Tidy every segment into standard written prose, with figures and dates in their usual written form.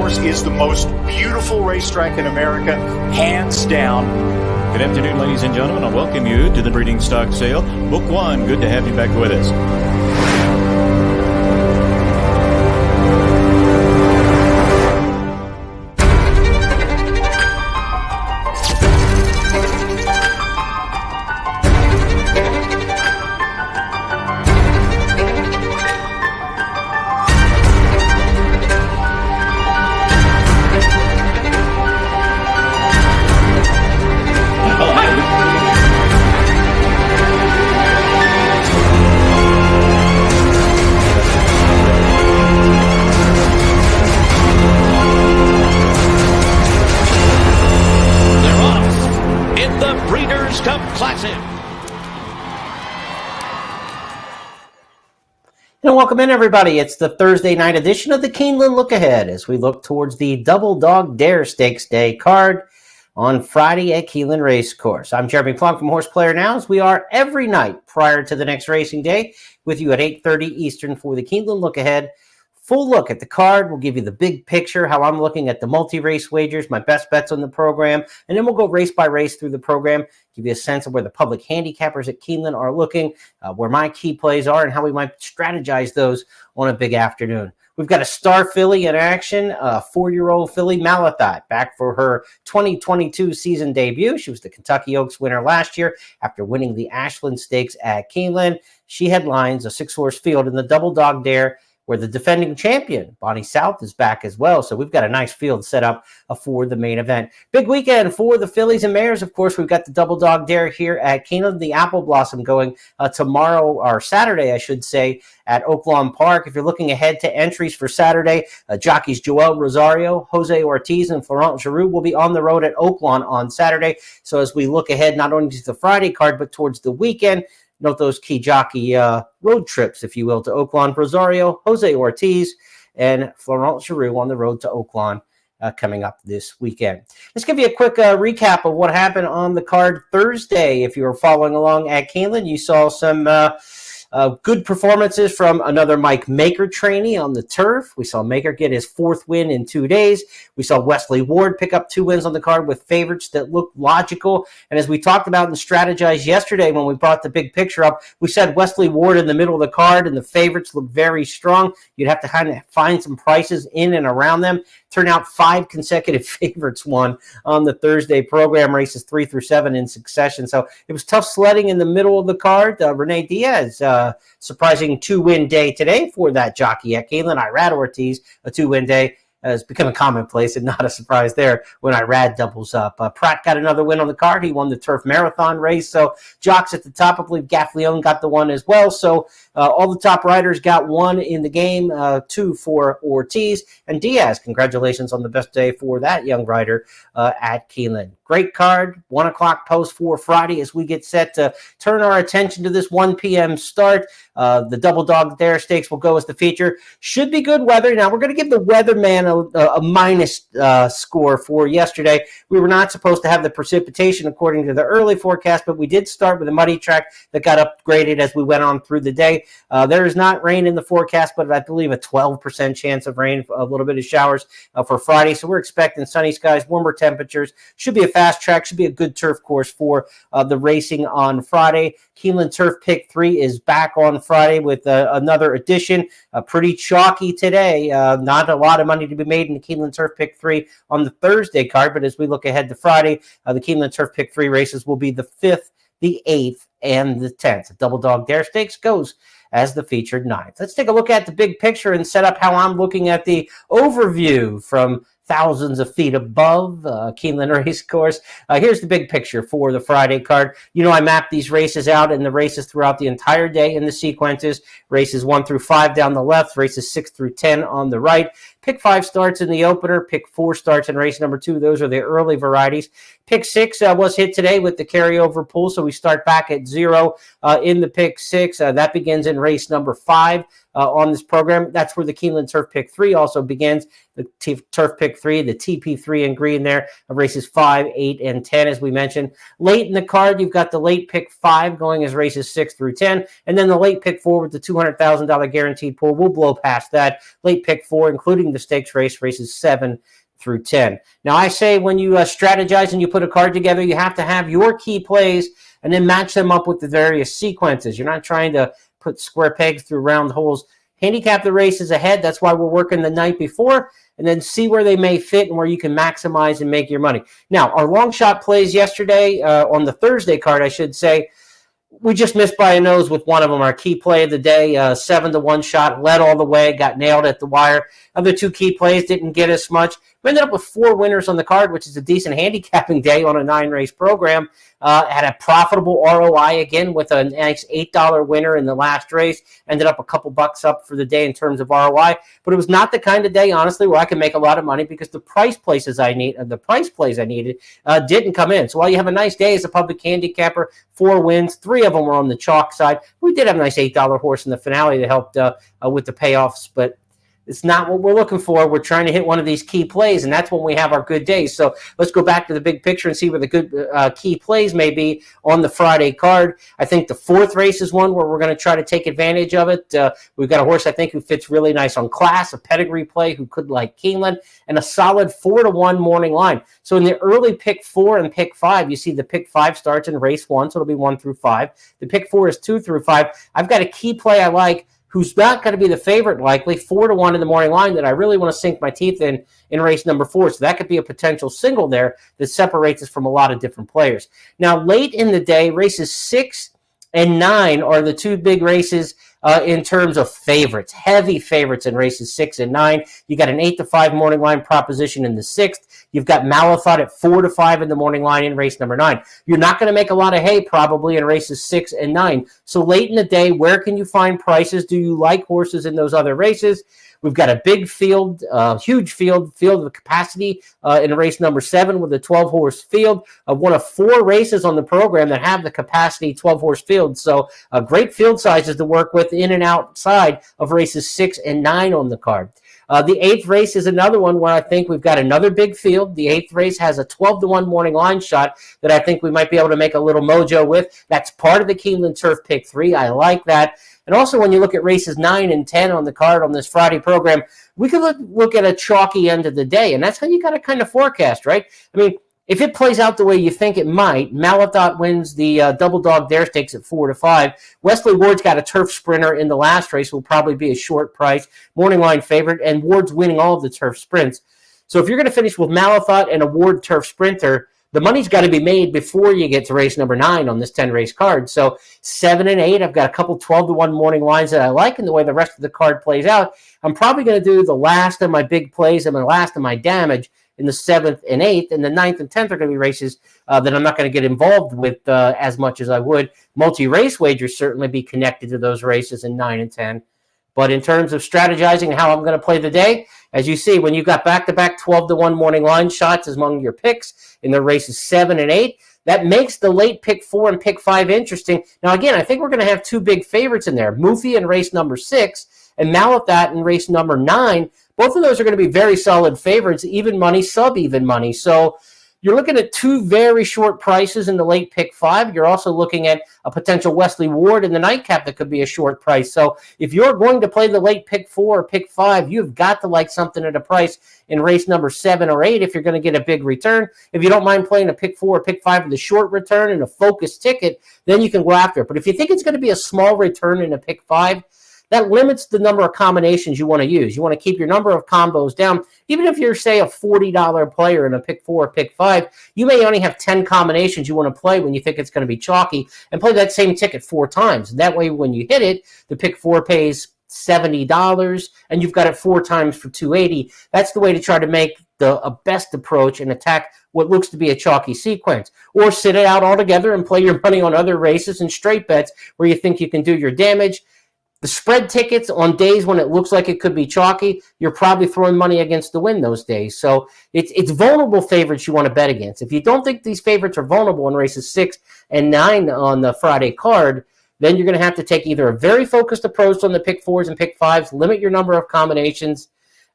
Course is the most beautiful racetrack in America, hands down. Good afternoon, ladies and gentlemen. I welcome you to the breeding stock sale. Book one. Good to have you back with us. And welcome in, everybody. It's the Thursday night edition of the Keeneland Look-ahead as we look towards the Double Dog Dare Stakes Day card on Friday at Keeneland Racecourse. I'm Jeremy Plonk from Horse Player Now, as we are every night prior to the next racing day with you at 8:30 Eastern for the Keeneland Look-ahead. Full look at the card. We'll give you the big picture, how I'm looking at the multi-race wagers, my best bets on the program, and then we'll go race by race through the program, give you a sense of where the public handicappers at Keeneland are looking, where my key plays are, and how we might strategize those on a big afternoon. We've got a star filly in action, a 4-year-old filly, Malathaat, back for her 2022 season debut. She was the Kentucky Oaks winner last year after winning the Ashland Stakes at Keeneland. She headlines a 6-horse field in the Double Dog Dare, where the defending champion, Bonnie South, is back as well. So we've got a nice field set up for the main event. Big weekend for the fillies and mares. Of course, we've got the Double Dog Dare here at Keeneland, the Apple Blossom going tomorrow, or Saturday, I should say, at Oaklawn Park. If you're looking ahead to entries for Saturday, jockeys Joel Rosario, Jose Ortiz, and Florent Giroux will be on the road at Oaklawn on Saturday. So as we look ahead not only to the Friday card, but towards the weekend, note those key jockey road trips, if you will, to Oaklawn. Rosario, Jose Ortiz, and Florent Giroux on the road to Oaklawn coming up this weekend. Let's give you a quick recap of what happened on the card Thursday. If you were following along at Keeneland, you saw some good performances from another Mike Maker trainee on the turf. We saw Maker get his 4th win in 2 days. We saw Wesley Ward pick up 2 wins on the card with favorites that looked logical. And as we talked about and strategized yesterday when we brought the big picture up, we said Wesley Ward in the middle of the card and the favorites looked very strong. You'd have to kind of find some prices in and around them. Turned out 5 consecutive favorites won on the Thursday program, races 3 through 7 in succession. So it was tough sledding in the middle of the card. Renee Diaz, surprising 2-win day today for that jockey at Keeneland. Irad Ortiz, a 2-win day, has become a commonplace and not a surprise there when Irad doubles up. Pratt got another win on the card. He won the Turf Marathon race. So jocks at the top, I believe Gaffleone got the one as well. So all the top riders got 1 in the game, 2 for Ortiz. And Diaz, congratulations on the best day for that young rider at Keeneland. Great card, 1 o'clock post for Friday as we get set to turn our attention to this 1 p.m. start. The Double Dog Dare Stakes will go as the feature. Should be good weather. Now, we're going to give the weatherman a minus score for yesterday. We were not supposed to have the precipitation according to the early forecast, but we did start with a muddy track that got upgraded as we went on through the day. There is not rain in the forecast, but I believe a 12% chance of rain, a little bit of showers for Friday. So we're expecting sunny skies, warmer temperatures. Should be a fast track, should be a good turf course for the racing on Friday. Keeneland Turf Pick 3 is back on Friday with another edition. Pretty chalky today. Not a lot of money to be made in the Keeneland Turf Pick 3 on the Thursday card, but as we look ahead to Friday, the Keeneland Turf Pick 3 races will be the 5th, the 8th, and the 10th. The Double Dog Dare Stakes goes as the featured 9th. Let's take a look at the big picture and set up how I'm looking at the overview from thousands of feet above Keeneland Racecourse. Here's the big picture for the Friday card. You know, I mapped these races out and the races throughout the entire day in the sequences. Races 1 through 5 down the left, races 6 through 10 on the right. Pick 5 starts in the opener. Pick 4 starts in race number 2. Those are the early varieties. Pick 6 was hit today with the carryover pool, so we start back at 0 in the pick 6. That begins in race number 5. on this program. That's where the Keeneland Turf Pick 3 also begins. The Turf Pick 3, the TP3 in green there, of races 5, 8, and 10, as we mentioned. Late in the card, you've got the late pick 5 going as races 6 through 10, and then the late pick 4 with the $200,000 guaranteed pool. We'll blow past that. Late pick 4, including the stakes race, races 7 through 10. Now, I say when you strategize and you put a card together, you have to have your key plays and then match them up with the various sequences. You're not trying to put square pegs through round holes. Handicap the races ahead. That's why we're working the night before, and then see where they may fit and where you can maximize and make your money. Now, our long shot plays yesterday, on the Thursday card, I should say, we just missed by a nose with one of them. Our key play of the day, 7-1 shot, led all the way, got nailed at the wire. Other 2 key plays didn't get us much. We ended up with 4 winners on the card, which is a decent handicapping day on a 9-race program. Had a profitable ROI again with a nice $8 winner in the last race. Ended up a couple bucks up for the day in terms of ROI. But it was not the kind of day, honestly, where I can make a lot of money because the price plays I needed didn't come in. So while you have a nice day as a public handicapper, 4 wins, 3 of them were on the chalk side. We did have a nice $8 horse in the finale that helped with the payoffs, but it's not what we're looking for. We're trying to hit one of these key plays, and that's when we have our good days. So let's go back to the big picture and see where the good key plays may be on the Friday card. I think the 4th race is one where we're going to try to take advantage of it. We've got a horse, I think, who fits really nice on class, a pedigree play who could like Keeneland, and a solid 4-1 morning line. So in the early pick 4 and pick 5, you see the pick 5 starts in race 1, so it'll be 1 through 5. The pick 4 is 2 through 5. I've got a key play I like, who's not going to be the favorite likely, 4-1 in the morning line that I really want to sink my teeth in race number 4. So that could be a potential single there that separates us from a lot of different players. Now, late in the day, races 6 and 9 are the 2 big races in terms of favorites, heavy favorites in races 6 and 9. You got an 8-5 morning line proposition in the 6th. You've got Malathaat at 4-5 in the morning line in race number 9. You're not going to make a lot of hay probably in races 6 and 9. So late in the day, where can you find prices? Do you like horses in those other races? We've got a big field, huge field of capacity in race number 7 with a 12-horse field. One of 4 races on the program that have the capacity 12-horse field. So great field sizes to work with in and outside of races 6 and 9 on the card. The 8th race is another one where I think we've got another big field. The 8th race has a 12-1 morning line shot that I think we might be able to make a little mojo with. That's part of the Keeneland Turf Pick 3. I like that. And also when you look at races 9 and 10 on the card on this Friday program, we could look at a chalky end of the day. And that's how you got to kind of forecast, right? I mean, if it plays out the way you think it might, Malathaat wins the Double Dog Dare Stakes at 4-5. Wesley Ward's got a turf sprinter in the last race, will probably be a short price, morning line favorite, and Ward's winning all of the turf sprints. So if you're going to finish with Malathaat and a Ward turf sprinter, the money's got to be made before you get to race number 9 on this 10-race card. So 7 and 8, I've got a couple 12-1 morning lines that I like, and the way the rest of the card plays out, I'm probably going to do the last of my big plays and the last of my damage in the 7th and 8th, and the 9th and 10th are going to be races that I'm not going to get involved with as much as I would. Multi-race wagers certainly be connected to those races in 9 and 10. But in terms of strategizing how I'm going to play the day, as you see, when you've got back-to-back 12-1 morning line shots among your picks in the races 7 and 8, that makes the late pick 4 and pick 5 interesting. Now, again, I think we're going to have 2 big favorites in there. Mufi in race number 6 and Malathaat in race number 9. Both of those are going to be very solid favorites, even money, sub-even money. So you're looking at 2 very short prices in the late pick 5. You're also looking at a potential Wesley Ward in the nightcap that could be a short price. So if you're going to play the late pick 4 or pick 5, you've got to like something at a price in race number 7 or 8 if you're going to get a big return. If you don't mind playing a pick 4 or pick 5 with a short return and a focused ticket, then you can go after it. But if you think it's going to be a small return in a pick 5, that limits the number of combinations you want to use. You want to keep your number of combos down. Even if you're, say, a $40 player in a pick 4 or pick 5, you may only have 10 combinations you want to play when you think it's going to be chalky, and play that same ticket 4 times. That way, when you hit it, the pick 4 pays $70, and you've got it 4 times for $280. That's the way to try to make the best approach and attack what looks to be a chalky sequence. Or sit it out altogether and play your money on other races and straight bets where you think you can do your damage. The spread tickets on days when it looks like it could be chalky, you're probably throwing money against the wind those days. So it's vulnerable favorites you want to bet against. If you don't think these favorites are vulnerable in races 6 and 9 on the Friday card, then you're going to have to take either a very focused approach on the pick fours and pick fives, limit your number of combinations,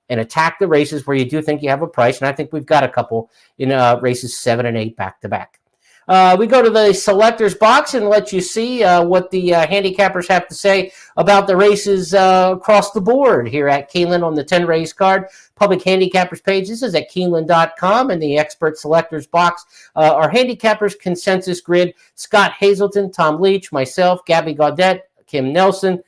and attack the races where you do think you have a price. And I think we've got a couple in races 7 and 8 back to back. We go to the selectors box and let you see what the handicappers have to say about the races across the board here at Keeneland on the 10 race card. Public handicappers page. This is at Keeneland.com, and the expert selectors box. Our handicappers consensus grid: Scott Hazelton, Tom Leach, myself, Gabby Gaudette, Kim Nelson.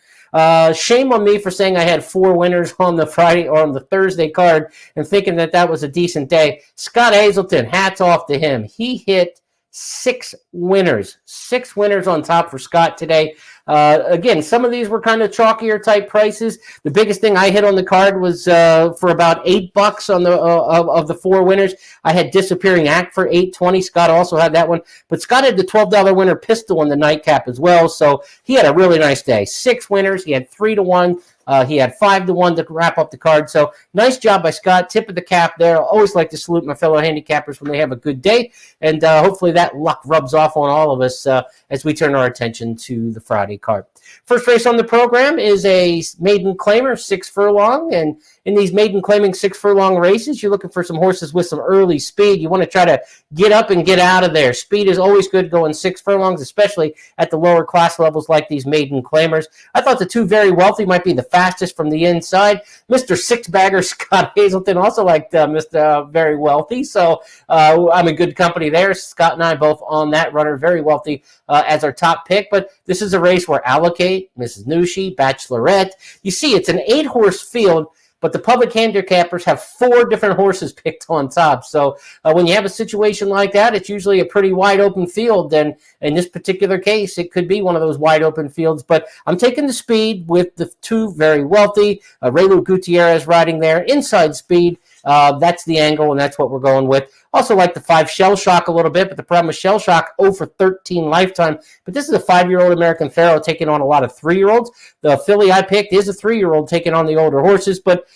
Shame on me for saying I had 4 winners on the Friday or on the Thursday card and thinking that was a decent day. Scott Hazelton, hats off to him. He hit 6 winners. 6 winners on top for Scott today. Again, some of these were kind of chalkier type prices. The biggest thing I hit on the card was for about $8 on the of the 4 winners. I had Disappearing Act for $8.20. Scott also had that one, but Scott had the $12 winner Pistol on the nightcap as well. So he had a really nice day. 6 winners. He had 3-1. He had 5-1 to wrap up the card. So nice job by Scott. Tip of the cap there. I always like to salute my fellow handicappers when they have a good day. And hopefully that luck rubs off on all of us as we turn our attention to the Friday card. First race on the program is a maiden claimer, 6 furlong. And in these maiden claiming 6 furlong races, you're looking for some horses with some early speed. You want to try to get up and get out of there. Speed is always good going 6 furlongs, especially at the lower class levels like these maiden claimers. I thought the 2 Very Wealthy might be the fastest from the inside. Mr. Six-Bagger Scott Hazelton also liked Mr. Very Wealthy, so I'm in good company there. Scott and I both on that runner, Very Wealthy, as our top pick. But this is a race where Allocate, Mrs. Nushi, Bachelorette, you see it's an 8-horse field, but the public handicappers have 4 different horses picked on top. So when you have a situation like that, it's usually a pretty wide open field. And in this particular case, it could be one of those wide open fields. But I'm taking the speed with the 2 Very Wealthy. Raylu Gutierrez riding there. Inside speed. That's the angle, and that's what we're going with. Also like the 5 Shell Shock a little bit, but the problem with Shell Shock, 0 for 13 lifetime. But this is a 5-year-old American Pharoah taking on a lot of 3-year-olds. The filly I picked is a 3-year-old taking on the older horses, but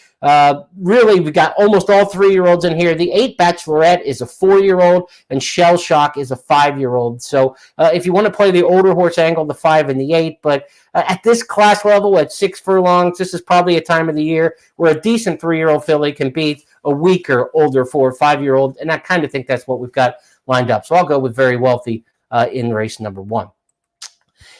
really we got almost all 3-year-olds in here. The 8 Bachelorette is a 4-year-old, and Shell Shock is a 5-year-old. So if you want to play the older horse angle, the 5 and the 8, but at this class level, at 6 furlongs, this is probably a time of the year where a decent 3-year-old filly can beat a weaker, older 4 or 5-year-old, and I kind of think that's what we've got lined up. So I'll go with Very Wealthy in race number 1.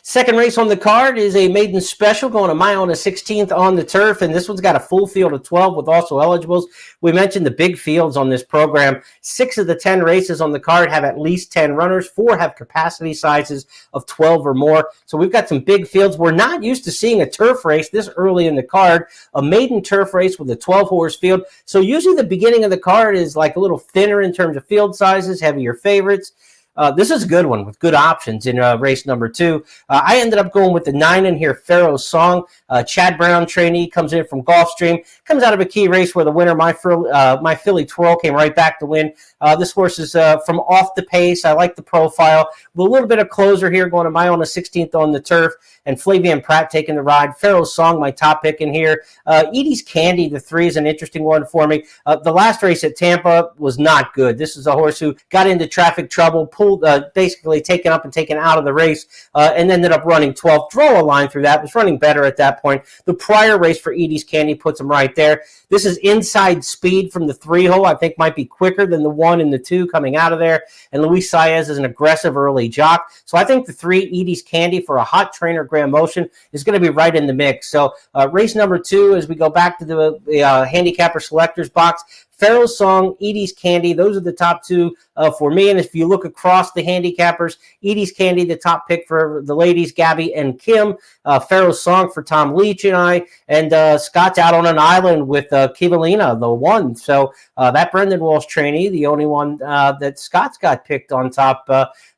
Second race on the card is a maiden special going a mile and a 16th on the turf, and this one's got a full field of 12 with also eligibles. We mentioned the big fields on this program. 6 of the 10 races on the card have at least 10 runners. 4 have capacity sizes of 12 or more. So we've got some big fields. We're not used to seeing a turf race this early in the card, a maiden turf race with a 12-horse field. So usually the beginning of the card is like a little thinner in terms of field sizes, heavier favorites. This is a good one with good options in race number 2. I ended up going with the 9 in here, Pharaoh's Song. Chad Brown trainee comes in from Gulfstream. Comes out of a key race where the winner, my filly Twirl, came right back to win. This horse is from off the pace. I like the profile. With a little bit of closer here, going a mile and a 16th on the turf. And Flavian Pratt taking the ride. Pharaoh's Song, my top pick in here. Edie's Candy, the 3 is an interesting one for me. The last race at Tampa was not good. This is a horse who got into traffic trouble, basically taken up and taken out of the race, and ended up running 12th. Draw a line through that. Was running better at that point. The prior race for Edie's Candy puts him right there. This is inside speed from the 3-hole. I think might be quicker than the 1 and the 2 coming out of there. And Luis Saez is an aggressive early jock. So I think the 3, Edie's Candy, for a hot trainer, Graham Motion, is going to be right in the mix. So race number 2, as we go back to the handicapper selectors box, Pharaoh's Song, Edie's Candy, those are the top 2 for me. And if you look across the handicappers, Edie's Candy, the top pick for the ladies, Gabby and Kim. Pharaoh's Song for Tom Leach and I. And Scott's out on an island with Kivalina, the 1. So that Brendan Walsh trainee, the only one that Scott's got picked on top,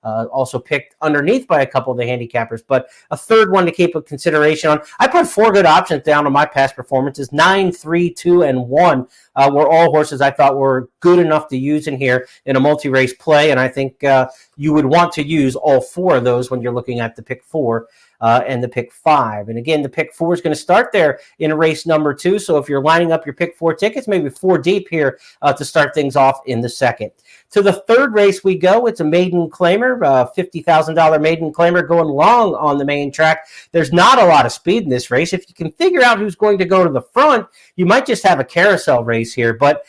also picked underneath by a couple of the handicappers. But a third one to keep a consideration on. I put 4 good options down on my past performances. 9, 3, 2, and 1 were all horses I thought were good enough to use in here in a multi multi-race play, and I think you would want to use all 4 of those when you're looking at the pick 4 and the pick 5. And again, the pick 4 is going to start there in race number 2. So if you're lining up your pick 4 tickets, maybe 4 deep here to start things off in the second. To the third race we go. It's a maiden claimer, $50,000 maiden claimer going long on the main track. There's not a lot of speed in this race. If you can figure out who's going to go to the front, you might just have a carousel race here. But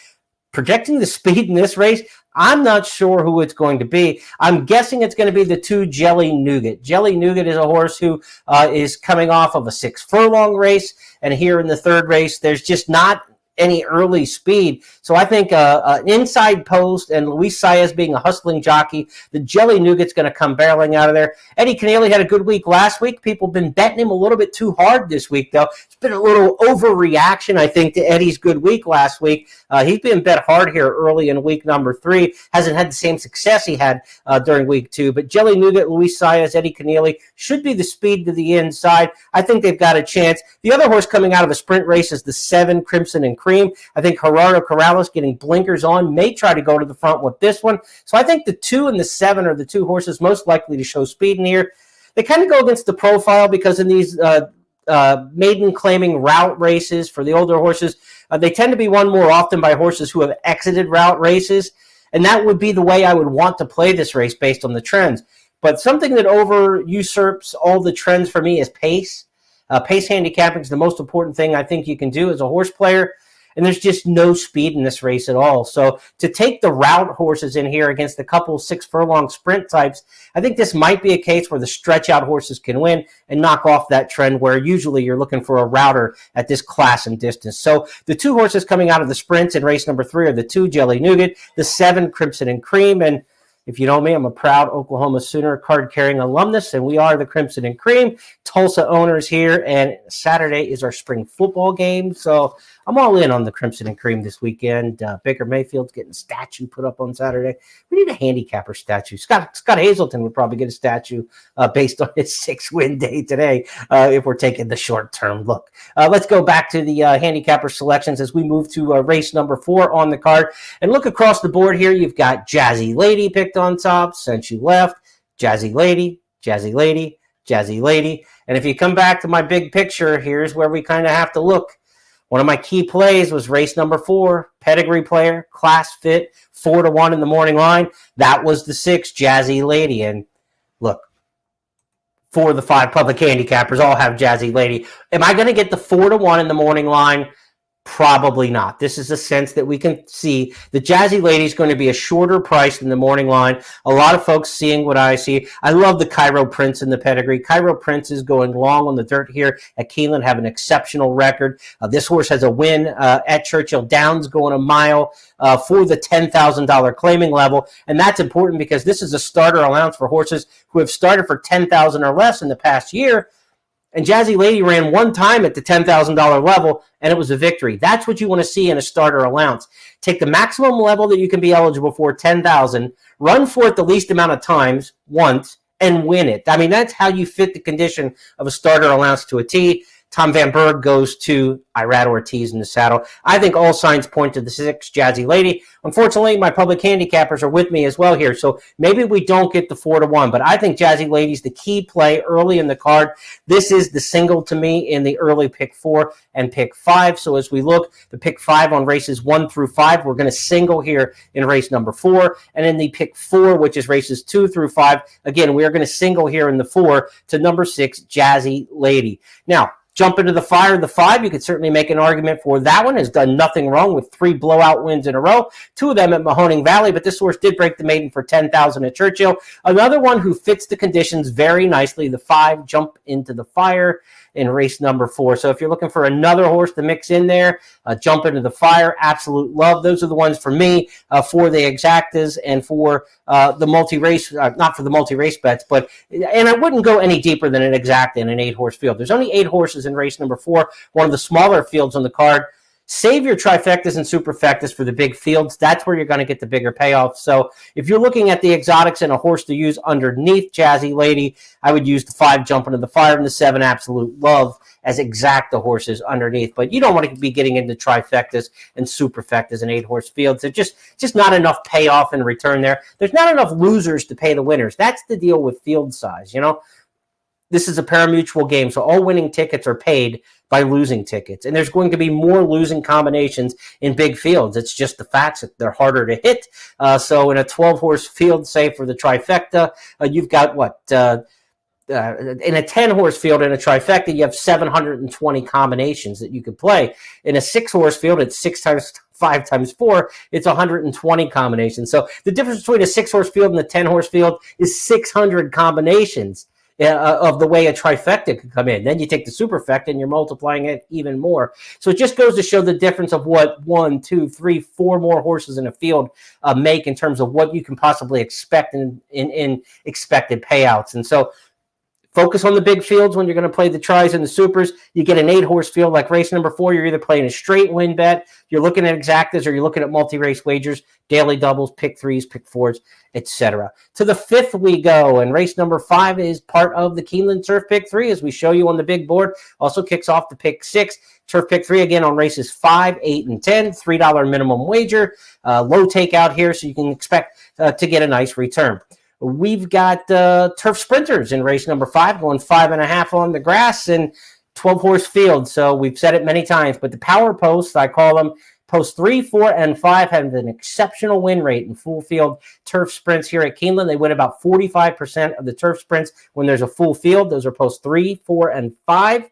projecting the speed in this race, I'm not sure who it's going to be. I'm guessing it's going to be the 2 Jelly Nougat. Jelly Nougat is a horse who is coming off of a 6-furlong race, and here in the third race, there's just not any early speed. So I think an inside post and Luis Saez being a hustling jockey, the Jelly Nougat's going to come barreling out of there. Eddie Keneally had a good week last week. People have been betting him a little bit too hard this week, though. It's been a little overreaction, I think, to Eddie's good week last week. He's been bet hard here early in week number 3. Hasn't had the same success he had during week 2. But Jelly Nougat, Luis Saez, Eddie Keneally should be the speed to the inside. I think they've got a chance. The other horse coming out of a sprint race is the 7 Crimson and Cream. I think Gerardo Corrales getting blinkers on may try to go to the front with this one. So I think the 2 and the 7 are the 2 horses most likely to show speed in here. They kind of go against the profile because in these maiden claiming route races for the older horses, they tend to be won more often by horses who have exited route races. And that would be the way I would want to play this race based on the trends. But something that over usurps all the trends for me is pace. Pace handicapping is the most important thing I think you can do as a horse player. And there's just no speed in this race at all. So to take the route horses in here against a couple 6-furlong sprint types, I think this might be a case where the stretch-out horses can win and knock off that trend where usually you're looking for a router at this class and distance. So the 2 horses coming out of the sprints in race number 3 are the 2 Jelly Nougat, the 7 Crimson and Cream, and if you know me, I'm a proud Oklahoma Sooner card-carrying alumnus, and we are the Crimson and Cream, Tulsa owners here, and Saturday is our spring football game, so I'm all in on the Crimson and Cream this weekend. Baker Mayfield's getting a statue put up on Saturday. We need a handicapper statue. Scott Hazelton would probably get a statue based on his 6-win day today if we're taking the short-term look. Let's go back to the handicapper selections as we move to race number 4 on the card. And look across the board here. You've got Jazzy Lady picked on top, Since You Left, Jazzy Lady, Jazzy Lady, Jazzy Lady. And if you come back to my big picture, here's where we kind of have to look. One of my key plays was race number 4, pedigree player, class fit, 4-1 in the morning line. That was the 6, Jazzy Lady. And look, 4 of the 5 public handicappers all have Jazzy Lady. Am I going to get the 4-1 in the morning line? Probably not. This is a sense that we can see the Jazzy Lady is going to be a shorter price than the morning line. A lot of folks seeing what I see. I love the Cairo Prince in the pedigree. Cairo Prince is going long on the dirt here at Keeneland, have an exceptional record. This horse has a win at Churchill Downs going a mile for the $10,000 claiming level. And that's important because this is a starter allowance for horses who have started for $10,000 or less in the past year. And Jazzy Lady ran one time at the $10,000 level, and it was a victory. That's what you want to see in a starter allowance. Take the maximum level that you can be eligible for, $10,000, run for it the least amount of times, once, and win it. I mean, that's how you fit the condition of a starter allowance to a T. Tom Van Berg goes to Irad Ortiz in the saddle. I think all signs point to the 6, Jazzy Lady. Unfortunately, my public handicappers are with me as well here, so maybe we don't get the 4-1, but I think Jazzy Lady's the key play early in the card. This is the single to me in the early pick 4 and pick 5, so as we look, the pick 5 on races 1 through 5, we're going to single here in race number 4, and in the pick 4, which is races 2 through 5, again, we are going to single here in the 4 to number 6, Jazzy Lady. Now, jump into the fire of the 5. You could certainly make an argument for that one. Has done nothing wrong with 3 blowout wins in a row. 2 of them at Mahoning Valley, but this horse did break the maiden for $10,000 at Churchill. Another one who fits the conditions very nicely. The 5, Jump into the Fire in race number 4. So if you're looking for another horse to mix in there, Jump into the Fire, absolute love. Those are the ones for me for the exactas and for the multi-race, not for the multi-race bets, but, and I wouldn't go any deeper than an exacta in an 8-horse field. There's only 8 horses in race number 4, one of the smaller fields on the card. Save your trifectas and superfectas for the big fields. That's where you're going to get the bigger payoff. So if you're looking at the exotics and a horse to use underneath Jazzy Lady, I would use the 5 Jump into the Fire and the 7 Absolute Love as exacta horses underneath. But you don't want to be getting into trifectas and superfectas and 8-horse fields. There's just not enough payoff in return there. There's not enough losers to pay the winners. That's the deal with field size, you know. This is a pari-mutuel game, so all winning tickets are paid by losing tickets. And there's going to be more losing combinations in big fields. It's just the facts that they're harder to hit. So in a 12-horse field, say for the trifecta, you've got in a 10-horse field in a trifecta, you have 720 combinations that you could play. In a 6-horse field, it's 6 times 5 times 4, it's 120 combinations. So the difference between a 6-horse field and a 10-horse field is 600 combinations of the way a trifecta could come in. Then you take the superfecta and you're multiplying it even more. So it just goes to show the difference of what 1, 2, 3, 4 more horses in a field make in terms of what you can possibly expect in expected payouts. And so focus on the big fields when you're going to play the tries and the supers. You get an 8-horse field like race number 4. You're either playing a straight win bet, you're looking at exactas, or you're looking at multi-race wagers, daily doubles, pick 3s, pick 4s, etc. To the 5th we go, and race number 5 is part of the Keeneland Turf Pick 3, as we show you on the big board. Also kicks off the pick 6. Turf Pick 3 again on races 5, 8, and 10. $3 minimum wager. Low takeout here, so you can expect to get a nice return. We've got turf sprinters in race number 5, going 5.5 on the grass and 12-horse field. So we've said it many times, but the power posts, I call them, post 3, 4, and 5 have an exceptional win rate in full field turf sprints here at Keeneland. They win about 45% of the turf sprints when there's a full field. Those are post 3, 4, and 5.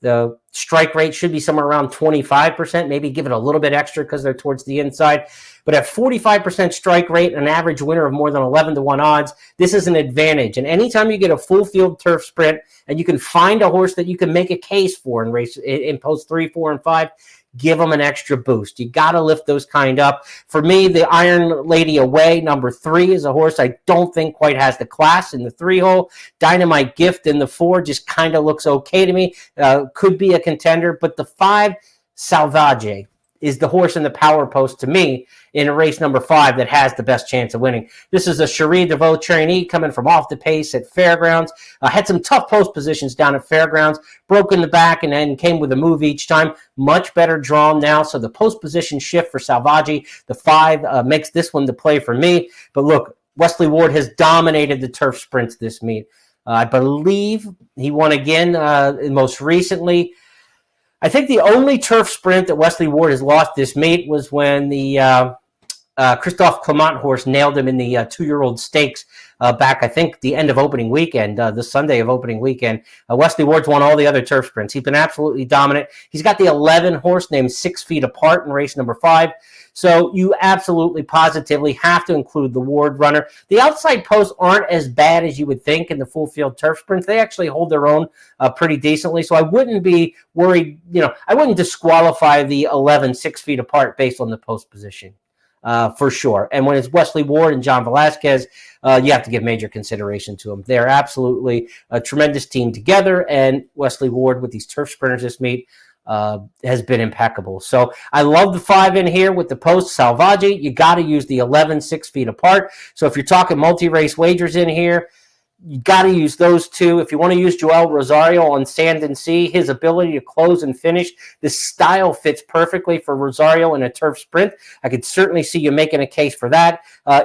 The strike rate should be somewhere around 25%, maybe give it a little bit extra because they're towards the inside. But at 45% strike rate, an average winner of more than 11-1 odds, this is an advantage. And anytime you get a full field turf sprint and you can find a horse that you can make a case for in post 3, 4, and 5, give them an extra boost. You got to lift those kind up. For me, the Iron Lady Away, number 3, is a horse I don't think quite has the class in the 3-hole. Dynamite Gift in the 4 just kind of looks okay to me. Could be a contender, but the 5, Salvage, is the horse in the power post to me in race number 5 that has the best chance of winning. This is a Cherie DeVoe trainee coming from off the pace at Fairgrounds. Had some tough post positions down at Fairgrounds, broke in the back and then came with a move each time. Much better drawn now, so the post position shift for Salvage, the 5, makes this one the play for me. But look, Wesley Ward has dominated the turf sprints this meet. I believe he won again most recently. I think the only turf sprint that Wesley Ward has lost this meet was when the Christophe Clement horse nailed him in the 2-year-old stakes back, I think, the end of opening weekend, the Sunday of opening weekend. Wesley Ward's won all the other turf sprints. He's been absolutely dominant. He's got the 11 horse named 6 Feet Apart in race number 5. So you absolutely positively have to include the Ward runner. The outside posts aren't as bad as you would think in the full field turf sprints. They actually hold their own pretty decently. So I wouldn't be worried. I wouldn't disqualify the 11 6 feet apart based on the post position for sure. And when it's Wesley Ward and John Velasquez, you have to give major consideration to them. They're absolutely a tremendous team together. And Wesley Ward with these turf sprinters this meet has been impeccable. So I love the 5 in here with the post Salvage. You got to use the 11 6 feet apart. So if you're talking multi-race wagers in here, you got to use those 2. If you want to use Joel Rosario on Sand and Sea, his ability to close and finish, this style fits perfectly for Rosario in a turf sprint. I could certainly see you making a case for that.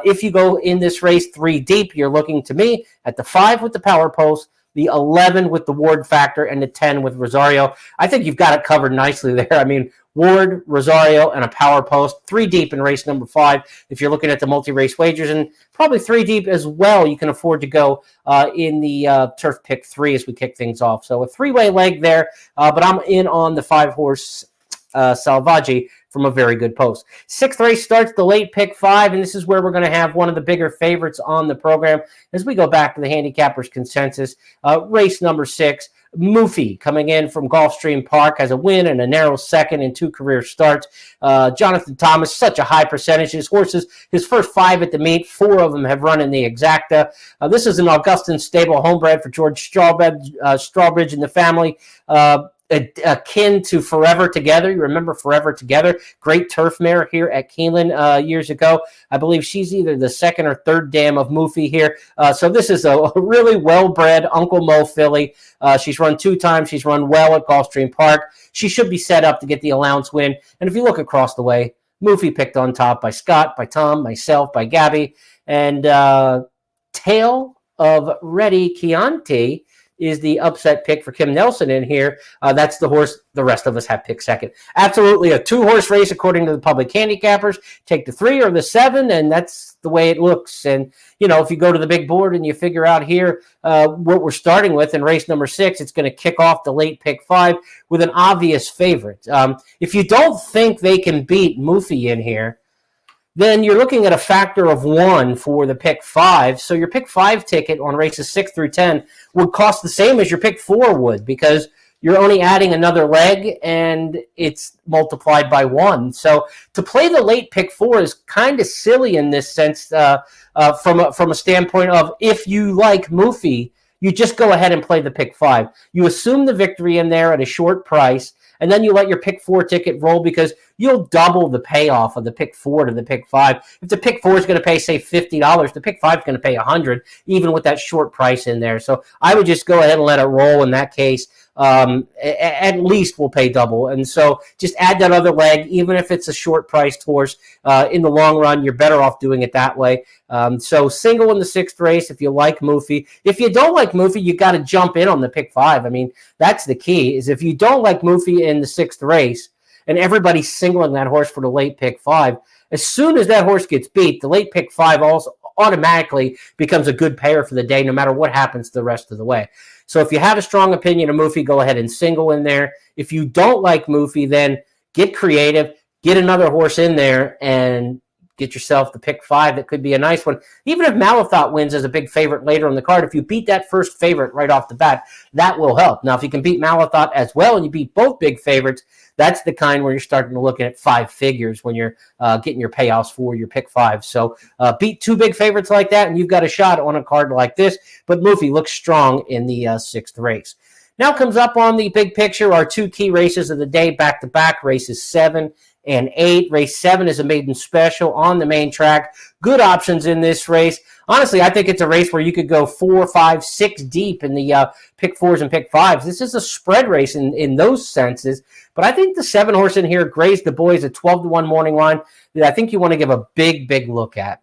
If you go in this race 3 deep, you're looking to me at the 5 with the power post, the 11 with the Ward factor, and the 10 with Rosario. I think you've got it covered nicely there. I mean, Ward, Rosario, and a power post, 3 deep in race number 5. If you're looking at the multi-race wagers, and probably 3 deep as well, you can afford to go in the turf pick 3 as we kick things off. So a 3-way leg there, but I'm in on the 5-horse Salvage from a very good post. 6th race starts the late pick 5, and this is where we're going to have one of the bigger favorites on the program as we go back to the Handicappers consensus. Race number 6, Moofy, coming in from Gulfstream Park, has a win and a narrow second in 2 career starts. Jonathan Thomas, such a high percentage. His horses, his first 5 at the meet, 4 of them have run in the exacta. This is an Augustin stable homebred for George Strawbridge and the family. akin to Forever Together. You remember Forever Together? Great turf mare here at Keeneland years ago. I believe she's either the second or third dam of Moofy here. So this is a really well-bred Uncle Mo filly. She's run 2 times. She's run well at Gulfstream Park. She should be set up to get the allowance win. And if you look across the way, Moofy picked on top by Scott, by Tom, myself, by Gabby. And Tail of Ready Chianti is the upset pick for Kim Nelson in here. That's the horse the rest of us have picked second. Absolutely a 2-horse race according to the public handicappers. Take the 3 or the 7, and that's the way it looks. And, you know, if you go to the big board and you figure out here what we're starting with in race number 6, it's going to kick off the late pick 5 with an obvious favorite. If you don't think they can beat Moofy in here, then you're looking at a factor of 1 for the pick 5. So your pick 5 ticket on races 6 through 10 would cost the same as your pick 4 would, because you're only adding another leg and it's multiplied by 1. So to play the late pick 4 is kind of silly in this sense from a standpoint of, if you like Moofy, you just go ahead and play the pick 5. You assume the victory in there at a short price, and then you let your pick 4 ticket roll, because you'll double the payoff of the pick 4 to the pick 5. If the pick 4 is going to pay, say, $50, the pick 5 is going to pay $100, even with that short price in there. So I would just go ahead and let it roll in that case. At least we'll pay double. And so just add that other leg, even if it's a short priced horse. In the long run, you're better off doing it that way. So single in the 6th race if you like Moofy. If you don't like Moofy, you got to jump in on the pick 5. I mean, that's the key, is if you don't like Moofy in the 6th race and everybody's singling that horse for the late pick 5, as soon as that horse gets beat, the late pick 5 also automatically becomes a good payer for the day, no matter what happens the rest of the way. So if you have a strong opinion of Moofy, go ahead and single in there. If you don't like Moofy, then get creative, get another horse in there, and get yourself the pick 5. That could be a nice one. Even if Malathaat wins as a big favorite later on the card, if you beat that first favorite right off the bat, that will help. Now, if you can beat Malathaat as well and you beat both big favorites, that's the kind where you're starting to look at 5 figures when you're getting your payouts for your pick 5. So beat 2 big favorites like that, and you've got a shot on a card like this. But Moofy looks strong in the 6th race. Now comes up on the big picture our 2 key races of the day, back-to-back, races 7 and 8. Race 7 is a maiden special on the main track. Good options in this race. Honestly, I think it's a race where you could go 4, 5, 6 deep in the pick 4s and pick 5s. This is a spread race in those senses. But I think the 7 horse in here, Graze the Boy, is a 12-1 morning line that I think you want to give a big, big look at.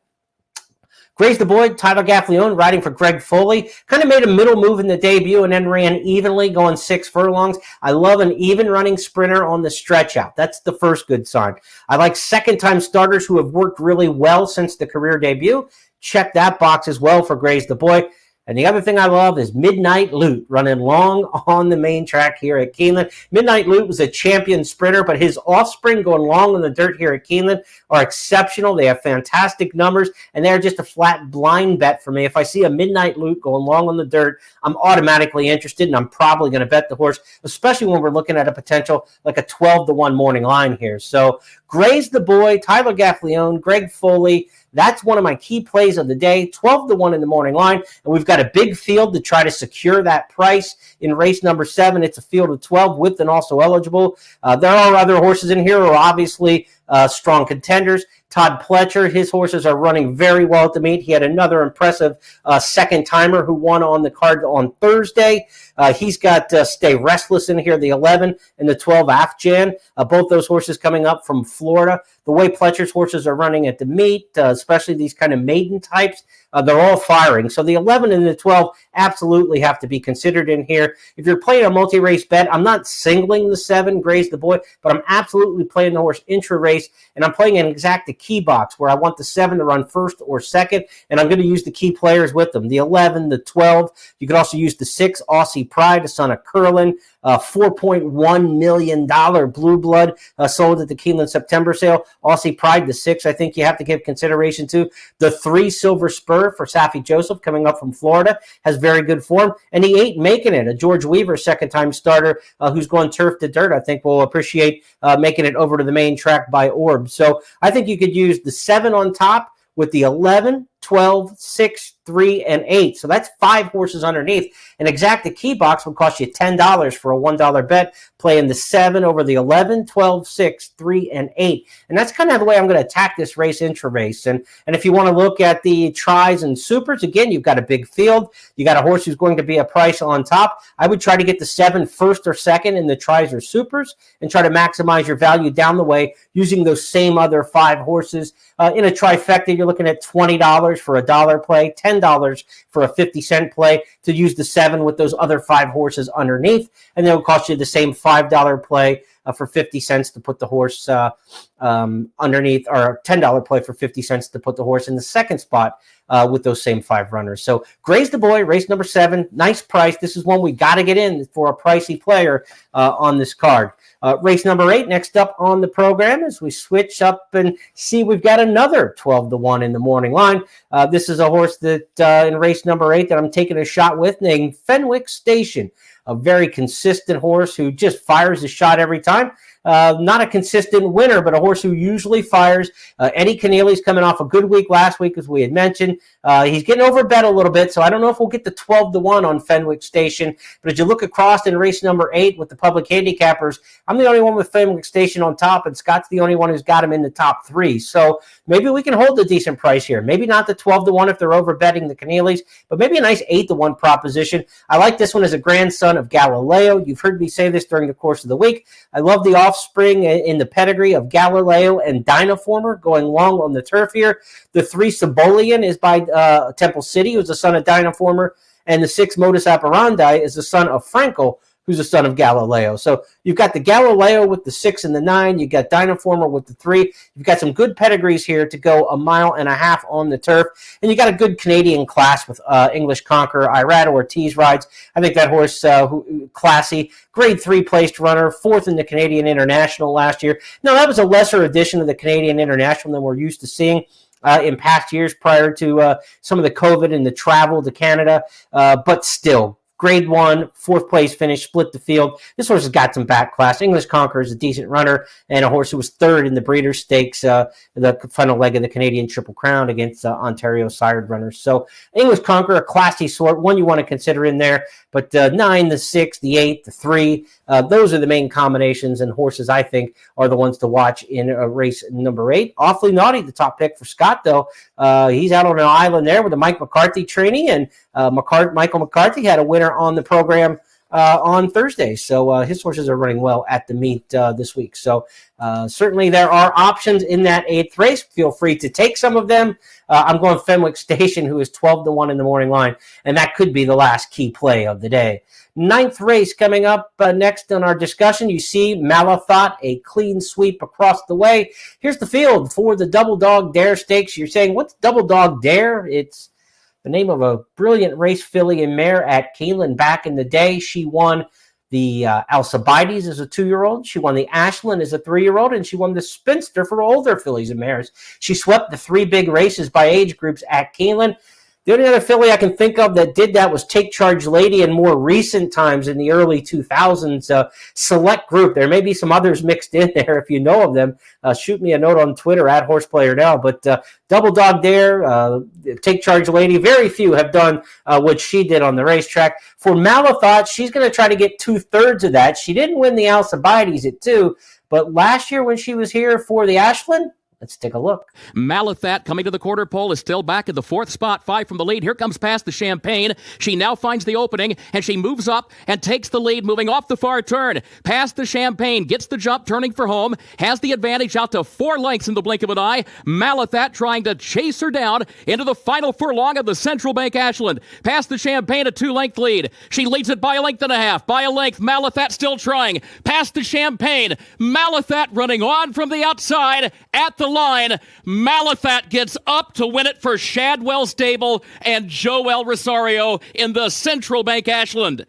Graze the Boy, Tyler Gaffleone, riding for Greg Foley. Kind of made a middle move in the debut and then ran evenly, going 6 furlongs. I love an even running sprinter on the stretch out. That's the first good sign. I like second-time starters who have worked really well since the career debut. Check that box as well for Graze the Boy. And the other thing I love is Midnight Loot, running long on the main track here at Keeneland. Midnight Loot was a champion sprinter, but his offspring going long on the dirt here at Keeneland are exceptional. They have fantastic numbers, and they're just a flat blind bet for me. If I see a Midnight Loot going long on the dirt, I'm automatically interested, and I'm probably going to bet the horse, especially when we're looking at a potential like a 12-1 morning line here. So Graze the Boy, Tyler Gaffleone, Greg Foley, that's one of my key plays of the day, 12-1 in the morning line. And we've got a big field to try to secure that price in race number 7. It's a field of 12 with and also eligible. There are other horses in here who are obviously strong contenders. Todd Pletcher, his horses are running very well at the meet. He had another impressive second-timer who won on the card on Thursday. He's got Stay Restless in here, the 11 and the 12 Afghan. Both those horses coming up from Florida. The way Pletcher's horses are running at the meet, especially these kind of maiden types, they're all firing. So the 11 and the 12 absolutely have to be considered in here. If you're playing a multi-race bet, I'm not singling the 7, Graze the Boy, but I'm absolutely playing the horse intra-race, and I'm playing an exact key box where I want the 7 to run first or second, and I'm going to use the key players with them. The 11, the 12. You could also use the 6, Aussie Pride, a son of Curlin. $4.1 million Blue Blood sold at the Keeneland September sale. Aussie Pride, the 6, I think you have to give consideration to. The 3, Silver Spur for Safi Joseph, coming up from Florida, has very good form. And the 8, Making It, a George Weaver second-time starter who's going turf to dirt. I think will appreciate making it over to the main track by Orb. So I think you could use the 7 on top with the 11, 12, 6, 3, and 8. So that's 5 horses underneath. An exacta key box would cost you $10 for a $1 bet, playing the 7 over the 11, 12, 6, 3, and 8. And that's kind of the way I'm going to attack this race intra-race. And if you want to look at the tries and supers, again, you've got a big field. You got a horse who's going to be a price on top. I would try to get the 7 first or second in the tries or supers and try to maximize your value down the way using those same other 5 horses. In a trifecta, you're looking at $20 for a dollar play, $10 for a 50-cent play to use the 7 with those other 5 horses underneath. And then it will cost you the same $5 play for 50 cents to put the horse underneath, or $10 play for 50 cents to put the horse in the second spot with those same 5 runners. So Graze the Boy, race number 7, nice price. This is one we got to get in for a pricey player on this card. Race number 8, next up on the program, as we switch up and see we've got another 12-1 in the morning line. This is a horse that in race number 8 that I'm taking a shot with, named Fenwick Station. A very consistent horse who just fires a shot every time. Not a consistent winner, but a horse who usually fires. Eddie Keneally's coming off a good week last week, as we had mentioned. He's getting overbet a little bit, so I don't know if we'll get the 12-1 on Fenwick Station. But as you look across in race number 8 with the public handicappers, I'm the only one with Fenwick Station on top, and Scott's the only one who's got him in the top 3. So maybe we can hold a decent price here. Maybe not the 12-1 if they're overbetting the Keneallys, but maybe a nice 8-1 proposition. I like this one as a grandson of Galileo. You've heard me say this during the course of the week. I love the offspring in the pedigree of Galileo and Dynaformer going long on the turf here. The 3 Cibolian is by Temple City, who's the son of Dynaformer, and the 6 Modus Operandi is the son of Frankel, who's the son of Galileo. So you've got the Galileo with the 6 and the 9. You've got Dynaformer with the 3. You've got some good pedigrees here to go 1.5 miles on the turf. And you got a good Canadian class with English Conqueror, Irad Ortiz rides. I think that horse, classy, grade 3 placed runner, 4th in the Canadian International last year. Now, that was a lesser edition of the Canadian International than we're used to seeing in past years prior to some of the COVID and the travel to Canada. But still, Grade 1, 4th place finish, split the field. This horse has got some back class. English Conqueror is a decent runner and a horse who was 3rd in the Breeders' Stakes, the final leg of the Canadian Triple Crown against Ontario sired runners. So English Conqueror, a classy sort, one you want to consider in there. But 9, the 6, the 8, the 3, those are the main combinations and horses I think are the ones to watch in race number 8. Awfully Naughty, the top pick for Scott, though. He's out on an island there with the Mike McCarthy trainee, and Michael McCarthy had a winner on the program on Thursday. So his horses are running well at the meet this week. So certainly there are options in that 8th race. Feel free to take some of them. I'm going Fenwick Station, who is 12-1 in the morning line, and that could be the last key play of the day. 9th race coming up next on our discussion. You see Malathaat, a clean sweep across the way. Here's the field for the Double Dog Dare Stakes. You're saying, what's Double Dog Dare? It's the name of a brilliant race filly and mare at Keeneland back in the day. She won the Alcibiades as a 2-year-old. She won the Ashland as a 3-year-old, and she won the Spinster for older fillies and mares. She swept the 3 big races by age groups at Keeneland. The only other filly I can think of that did that was Take Charge Lady in more recent times in the early 2000s. Select group. There may be some others mixed in there. If you know of them, shoot me a note on Twitter at HorsePlayerNow. But Double Dog Dare, Take Charge Lady, very few have done what she did on the racetrack. For Malathaat, she's going to try to get 2/3 of that. She didn't win the Alcibiades at 2, but last year when she was here for the Ashland, let's take a look. Malathaat coming to the quarter pole is still back at the 4th spot, 5 from the lead. Here comes past the Champagne. She now finds the opening, and she moves up and takes the lead, moving off the far turn. Past the Champagne, gets the jump, turning for home, has the advantage out to 4 lengths in the blink of an eye. Malathaat trying to chase her down into the final furlong of the Central Bank Ashland. Past the Champagne, a 2-length lead. She leads it by 1.5 lengths. By a length, Malathaat still trying. Past the Champagne, Malathaat running on from the outside at the line. Malathaat gets up to win it for Shadwell Stable and Joel Rosario in the Central Bank Ashland.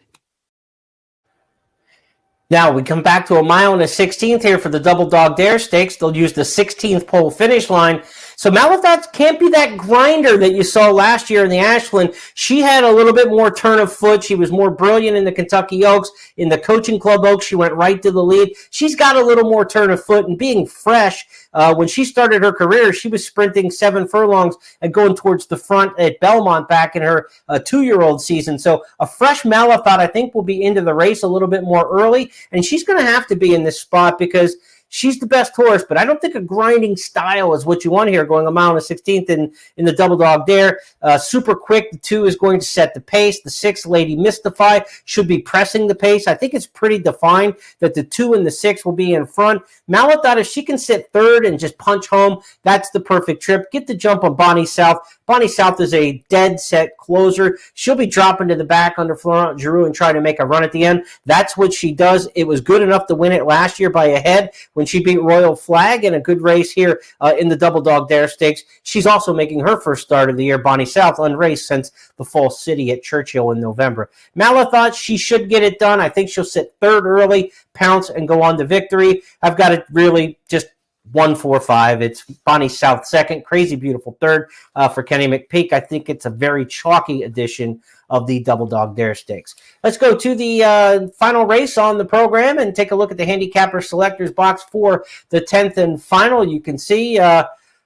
Now we come back to 1 mile and a 16th here for the Double Dog Dare Stakes. They'll use the 16th pole finish line. So Malathaat can't be that grinder that you saw last year in the Ashland. She had a little bit more turn of foot. She was more brilliant in the Kentucky Oaks. In the Coaching Club Oaks, she went right to the lead. She's got a little more turn of foot, and being fresh, when she started her career, she was sprinting 7 furlongs and going towards the front at Belmont back in her 2-year-old season. So a fresh Malathaat, I think, will be into the race a little bit more early, and she's going to have to be in this spot because she's the best horse, but I don't think a grinding style is what you want here, going a mile and a 16th in the Double Dog Dare. Super quick. The 2 is going to set the pace. The 6, Lady Mystify, should be pressing the pace. I think it's pretty defined that the 2 and the 6 will be in front. Malathaat, if she can sit third and just punch home, that's the perfect trip. Get the jump on Bonnie South. Bonnie South is a dead set closer. She'll be dropping to the back under Florent Giroux and trying to make a run at the end. That's what she does. It was good enough to win it last year by a head when she beat Royal Flag in a good race here in the Double Dog Dare Stakes. She's also making her first start of the year, Bonnie South, unraced since the Fall City at Churchill in November. Malathaat, she should get it done. I think she'll sit third early, pounce, and go on to victory. I've got it really just 1-4-5. It's Bonnie South second, Crazy Beautiful third for Kenny McPeak. I think it's a very chalky edition of the Double Dog Dare Stakes. Let's go to the final race on the program and take a look at the Handicapper Selectors box for the 10th and final. You can see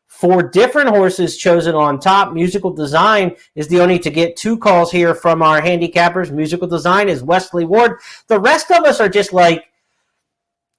4 different horses chosen on top. Musical Design is the only to get 2 calls here from our handicappers. Musical Design is Wesley Ward. The rest of us are just like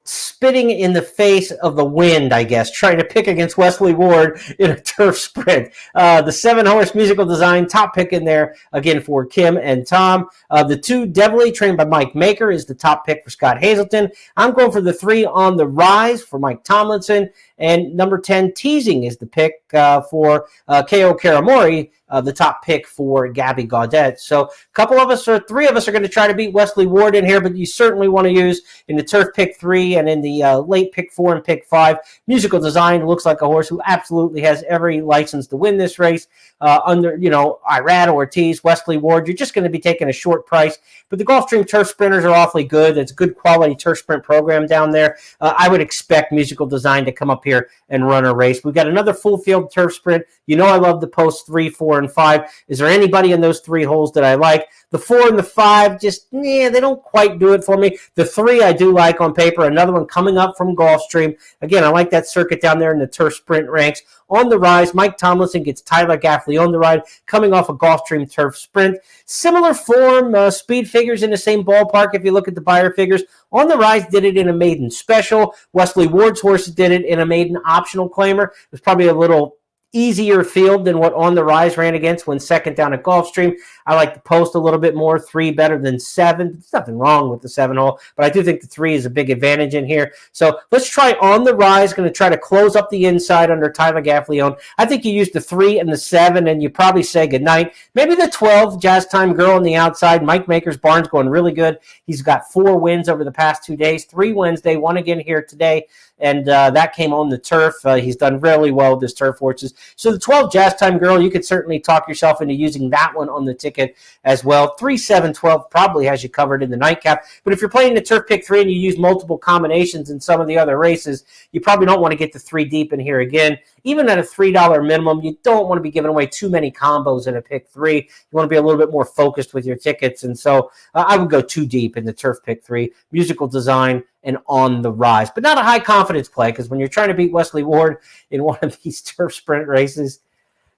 spitting in the face of the wind, I guess, trying to pick against Wesley Ward in a turf sprint. The 7-horse Musical Design, top pick in there, again, for Kim and Tom. The 2, Devilly, trained by Mike Maker, is the top pick for Scott Hazelton. I'm going for the 3, On the Rise, for Mike Tomlinson. And number 10, Teasing, is the pick for K.O. Karamori, the top pick for Gabby Gaudet. So a couple of us, or 3 of us, are going to try to beat Wesley Ward in here, but you certainly want to use in the turf pick 3 and in the late pick 4 and pick 5. Musical Design looks like a horse who absolutely has every license to win this race. Under, Irad Ortiz, Wesley Ward, you're just going to be taking a short price. But the Gulfstream Turf Sprinters are awfully good. It's a good quality turf sprint program down there. I would expect Musical Design to come up here and run a race. We've got another full field turf sprint. I love the post 3, 4, and 5. Is there anybody in those 3 holes that I like? The 4 and the 5, they don't quite do it for me. The 3 I do like on paper. Another one coming up from Gulfstream. Again, I like that circuit down there in the turf sprint ranks. On the Rise, Mike Tomlinson gets Tyler Gaffley on the ride, coming off a Gulfstream turf sprint. Similar form, speed figures in the same ballpark if you look at the buyer figures. On the Rise did it in a maiden special. Wesley Ward's horses did it in a maiden optional claimer. It was probably a little easier field than what On the Rise ran against when second down at Gulfstream. I like the post a little bit more, 3 better than 7. There's nothing wrong with the 7 hole, but I do think the 3 is a big advantage in here. So let's try On the Rise. Going to try to close up the inside under Tyler Gaffleone. I think you use the 3 and the 7, and you probably say goodnight. Maybe the 12, Jazz Time Girl on the outside. Mike Maker's barn's going really good. He's got 4 wins over the past 2 days, 3 Wednesday, 1 again here today. And that came on the turf. He's done really well with his turf horses. So the 12, Jazz Time Girl, you could certainly talk yourself into using that one on the ticket as well. 3, 7, 12 probably has you covered in the nightcap. But if you're playing the turf pick 3 and you use multiple combinations in some of the other races, you probably don't want to get the 3 deep in here again. Even at a $3 minimum, you don't want to be giving away too many combos in a pick 3. You want to be a little bit more focused with your tickets. And so I would go 2 deep in the turf pick 3. Musical Design and On the Rise, but not a high confidence play, because when you're trying to beat Wesley Ward in one of these turf sprint races,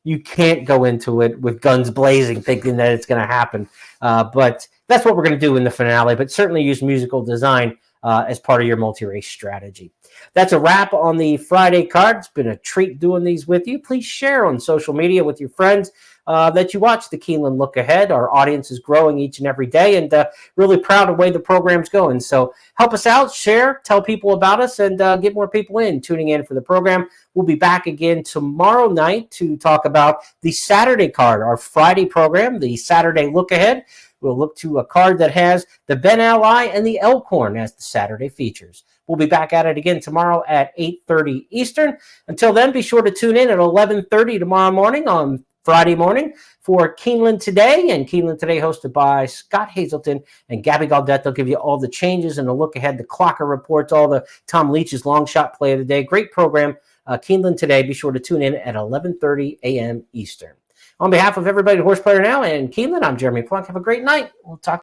you can't go into it with guns blazing thinking that it's going to happen. But that's what we're going to do in the finale, but certainly use Musical Design as part of your multi-race strategy. That's a wrap on the Friday card. It's been a treat doing these with you. Please share on social media with your friends that you watch the Keeneland Look-ahead. Our audience is growing each and every day, and really proud of the way the program's going. So help us out, share, tell people about us, and get more people tuning in for the program. We'll be back again tomorrow night to talk about the Saturday card, our Friday program, the Saturday Look-ahead. We'll look to a card that has the Ben Ally and the Elkhorn as the Saturday features. We'll be back at it again tomorrow at 8:30 Eastern. Until then, be sure to tune in at 11:30 tomorrow morning on Friday morning for Keeneland Today. And Keeneland Today hosted by Scott Hazelton and Gabby Gaudet. They'll give you all the changes and the look ahead, the clocker reports, all the Tom Leach's long shot play of the day. Great program Keeneland today. Be sure to tune in at 11:30 a.m. Eastern. On behalf of everybody at Horse Player Now and Keeneland, I'm Jeremy Plonk. Have a great night. We'll talk